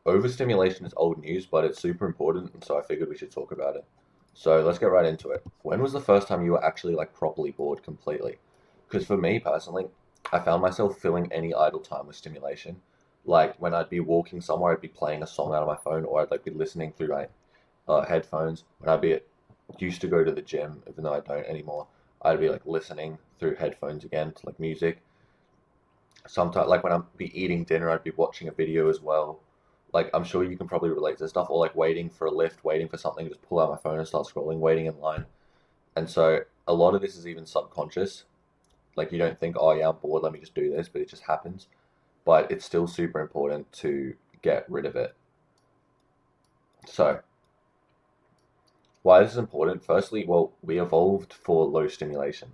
overstimulation is old news, but it's super important, and so I figured we should talk about it. So let's get right into it. When was the first time you were actually like properly bored completely? Because for me personally, I found myself filling any idle time with stimulation. Like when I'd be walking somewhere, I'd be playing a song out of my phone, or I'd like be listening through my headphones. When I'd be used to go to the gym, even though I don't anymore, I'd be like listening through headphones again to like music. Sometimes, like when I'd be eating dinner, I'd be watching a video as well. Like I'm sure you can probably relate to this stuff, or like waiting for a lift, waiting for something, just pull out my phone and start scrolling, waiting in line. And so a lot of this is even subconscious. Like you don't think, oh yeah, I'm bored, let me just do this, but it just happens. But it's still super important to get rid of it. So why this is important? Firstly, well, we evolved for low stimulation.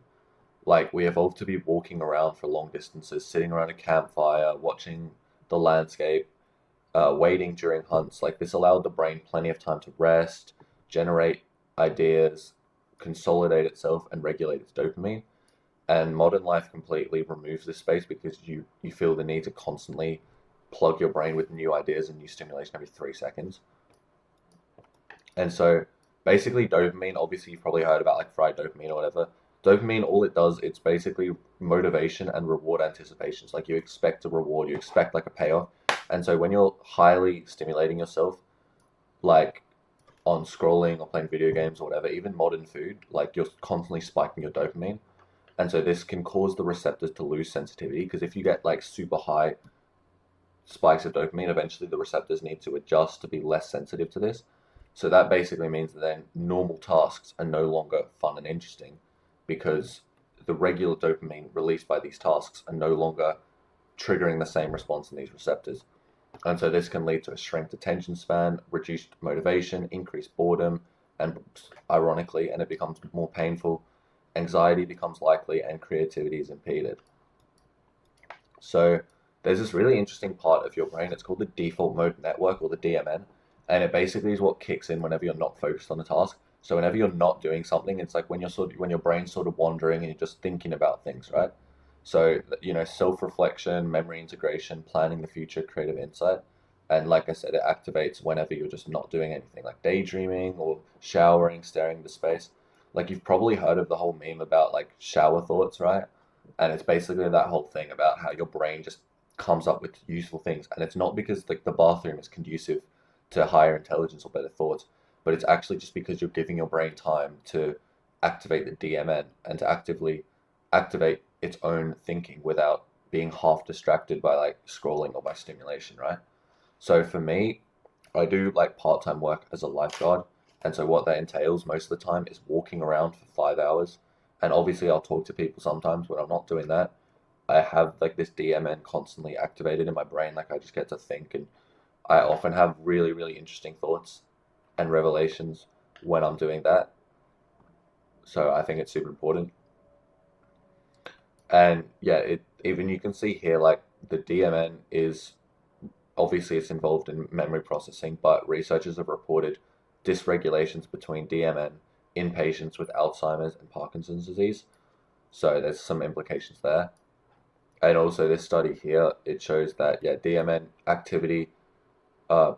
Like we evolved to be walking around for long distances, sitting around a campfire, watching the landscape, waiting during hunts. Like this allowed the brain plenty of time to rest, generate ideas, consolidate itself, and regulate its dopamine. And modern life completely removes this space because you feel the need to constantly plug your brain with new ideas and new stimulation every 3 seconds. And so basically dopamine, obviously you've probably heard about like fried dopamine or whatever. Dopamine, all it does, it's basically motivation and reward anticipations. Like you expect a reward, you expect like a payoff. And so when you're highly stimulating yourself, like on scrolling or playing video games or whatever, even modern food, like you're constantly spiking your dopamine. And so this can cause the receptors to lose sensitivity because if you get like super high spikes of dopamine, eventually the receptors need to adjust to be less sensitive to this. So that basically means that then normal tasks are no longer fun and interesting because the regular dopamine released by these tasks are no longer triggering the same response in these receptors. And so this can lead to a shrinked attention span, reduced motivation, increased boredom, and ironically, and it becomes more painful, anxiety becomes likely and creativity is impeded. So there's this really interesting part of your brain. It's called the default mode network or the DMN, and it basically is what kicks in whenever you're not focused on a task. So whenever you're not doing something, it's like when your brain's sort of wandering and you're just thinking about things, right? So self-reflection, memory integration, planning the future, creative insight, and like I said, it activates whenever you're just not doing anything, like daydreaming or showering, staring into space. Like you've probably heard of the whole meme about like shower thoughts, right? And it's basically that whole thing about how your brain just comes up with useful things, and it's not because like the bathroom is conducive to higher intelligence or better thoughts, but it's actually just because you're giving your brain time to activate the DMN and to actively activate its own thinking without being half distracted by like scrolling or by stimulation, right? So for me, I do like part-time work as a lifeguard, and so what that entails most of the time is walking around for 5 hours. And obviously, I'll talk to people sometimes when I'm not doing that. I have like this DMN constantly activated in my brain, like I just get to think, and I often have really, really interesting thoughts and revelations when I'm doing that. So I think it's super important. And yeah, it even you can see here like the DMN is obviously it's involved in memory processing, but researchers have reported dysregulations between DMN in patients with Alzheimer's and Parkinson's disease. So there's some implications there. And also this study here, it shows that yeah, DMN activity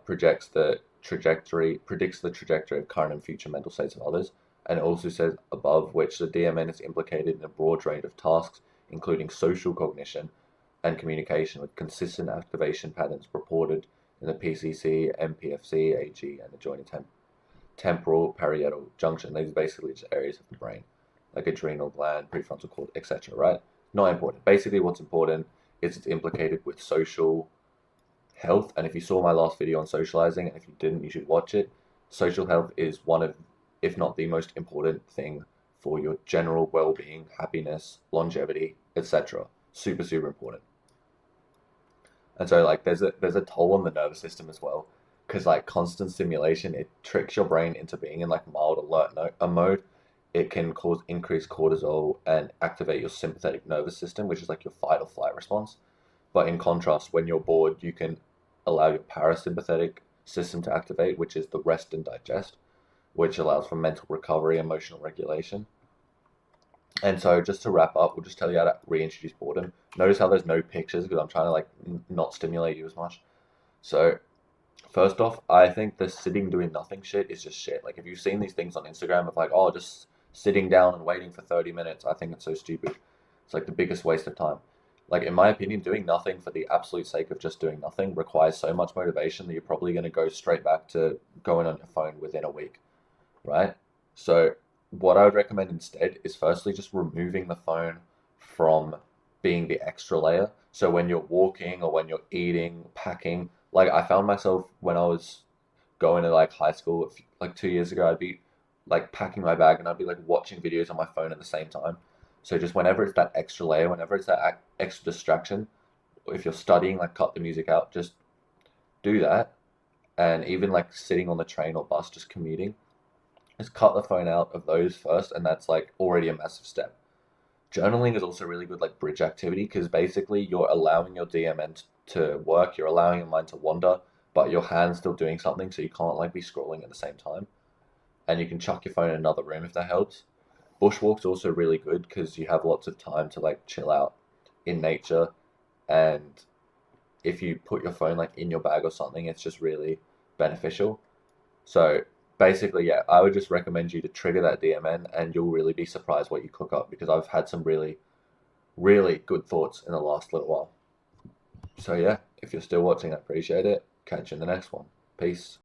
predicts the trajectory of current and future mental states of others. And it also says above which the DMN is implicated in a broad range of tasks, including social cognition and communication, with consistent activation patterns reported in the PCC, MPFC, AG, and the joint temporal parietal junction. These are basically just areas of the brain, like adrenal gland, prefrontal cortex, etc. Right? Not important. Basically, what's important is it's implicated with social health. And if you saw my last video on socializing, and if you didn't, you should watch it. Social health is one of, if not the most important thing for your general well-being, happiness, longevity, etc. Super, super important. And so like there's a toll on the nervous system as well, because like constant stimulation, it tricks your brain into being in like mild alert mode. It can cause increased cortisol and activate your sympathetic nervous system, which is like your fight or flight response. But in contrast, when you're bored, you can allow your parasympathetic system to activate, which is the rest and digest, which allows for mental recovery, emotional regulation. And so, just to wrap up, we'll just tell you how to reintroduce boredom. Notice how there's no pictures because I'm trying to like not stimulate you as much. So, First off, I think the sitting doing nothing shit is just shit. Like if you've seen these things on Instagram of like, oh, just sitting down and waiting for 30 minutes, I think it's so stupid. It's like the biggest waste of time. Like in my opinion, doing nothing for the absolute sake of just doing nothing requires so much motivation that you're probably going to go straight back to going on your phone within a week, right? So what I would recommend instead is firstly just removing the phone from being the extra layer. So when you're walking or when you're eating, packing, like I found myself when I was going to like high school like 2 years ago, I'd be like packing my bag and I'd be like watching videos on my phone at the same time. So just whenever it's that extra layer, whenever it's that extra distraction, if you're studying, like cut the music out, just do that. And even like sitting on the train or bus, just commuting, just cut the phone out of those first, and that's like already a massive step. Journaling is also really good, like bridge activity, because basically you're allowing your DMN to work, you're allowing your mind to wander, but your hand's still doing something, so you can't like be scrolling at the same time. And you can chuck your phone in another room if that helps. Bushwalk's also really good because you have lots of time to like chill out in nature, and if you put your phone like in your bag or something, it's just really beneficial. So basically, yeah, I would just recommend you to trigger that DMN, and you'll really be surprised what you cook up because I've had some really, really good thoughts in the last little while. So yeah, if you're still watching, I appreciate it. Catch you in the next one. Peace.